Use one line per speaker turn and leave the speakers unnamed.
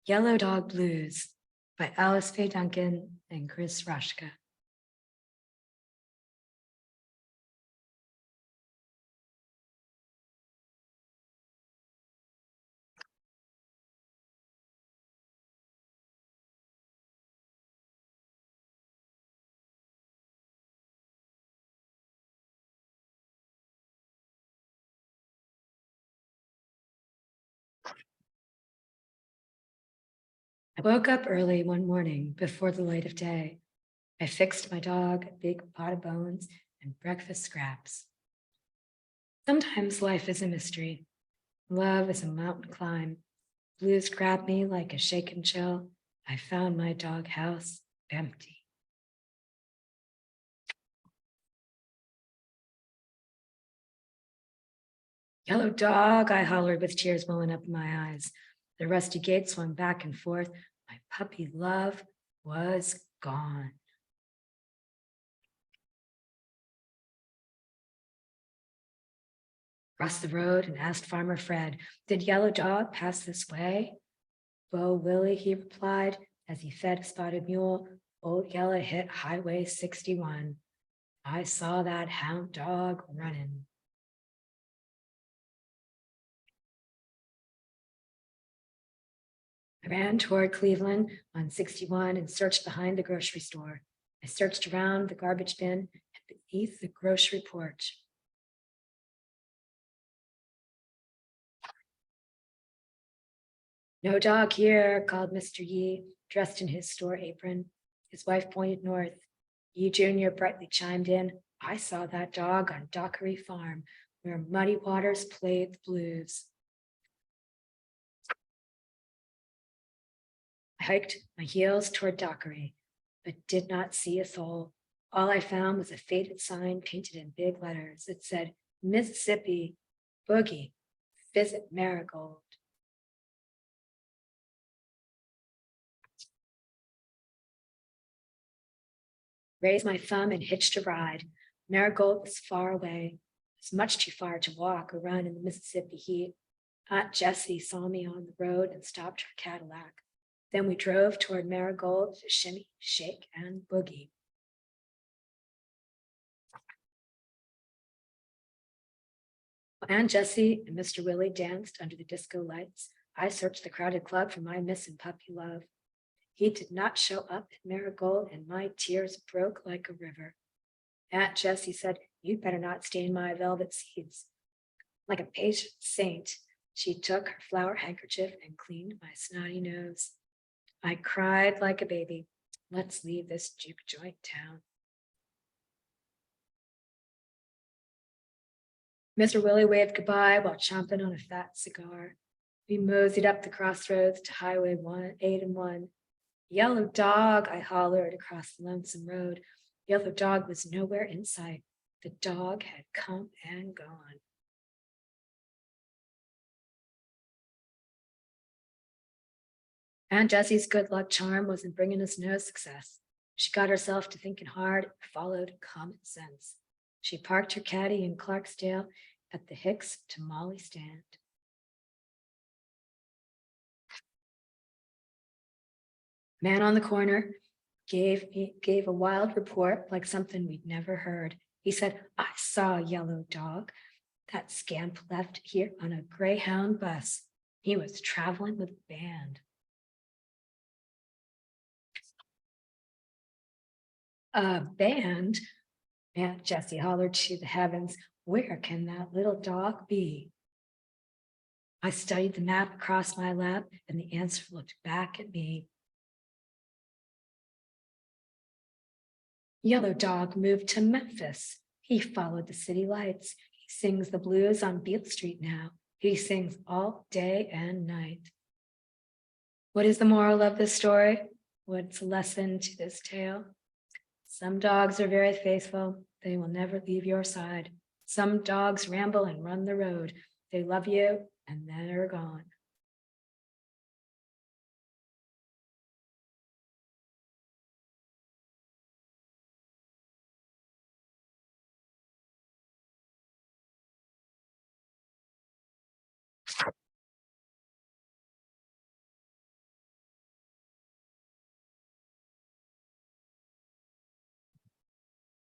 Yellow Dog Blues by Alice Faye Duncan and Chris Raschka. I woke up early one morning before the light of day. I fixed my dog a big pot of bones and breakfast scraps. Sometimes life is a mystery. Love is a mountain climb. Blues grabbed me like a shaken chill. I found my dog house empty. Yellow dog, I hollered with tears welling up in my eyes. The rusty gate swung back and forth. My puppy love was gone. Crossed the road and asked Farmer Fred, "Did Yellow Dog pass this way?" "Bo Willie," he replied, as he fed a spotted mule. "Old Yellow hit Highway 61. I saw that hound dog running." I ran toward Cleveland on 61 and searched behind the grocery store. I searched around the garbage bin and beneath the grocery porch. "No dog here," called Mr. Yee, dressed in his store apron. His wife pointed north. Yee Jr. brightly chimed in, "I saw that dog on Dockery Farm, where Muddy Waters played the blues." I hiked my heels toward Dockery, but did not see a soul. All I found was a faded sign painted in big letters. It said, "Mississippi Boogie, visit Marigold." Raised my thumb and hitched a ride. Marigold was far away. It was much too far to walk or run in the Mississippi heat. Aunt Jessie saw me on the road and stopped her Cadillac. Then we drove toward Marigold to shimmy, shake, and boogie. Aunt Jessie and Mr. Willie danced under the disco lights. I searched the crowded club for my missing puppy love. He did not show up at Marigold, and my tears broke like a river. Aunt Jessie said, "You'd better not stain my velvet seeds." Like a patient saint, she took her flower handkerchief and cleaned my snotty nose. I cried like a baby. Let's leave this juke joint town. Mr. Willie waved goodbye while chomping on a fat cigar. We moseyed up the crossroads to Highway 8 and 1. "Yellow Dog," I hollered across the lonesome road. Yellow Dog was nowhere in sight. The dog had come and gone. Aunt Jessie's good luck charm wasn't bringing us no success. She got herself to thinking hard and followed common sense. She parked her caddy in Clarksdale at the Hicks tamale stand. Man on the corner gave a wild report like something we'd never heard. He said, "I saw Yellow Dog. That scamp left here on a Greyhound bus. He was traveling with a band." "A band?" Aunt Jessie hollered to the heavens. "Where can that little dog be?" I studied the map across my lap, and the answer looked back at me. Yellow Dog moved to Memphis. He followed the city lights. He sings the blues on Beale Street now. He sings all day and night. What is the moral of this story? What's the lesson to this tale? Some dogs are very faithful. They will never leave your side. Some dogs ramble and run the road. They love you and then are gone.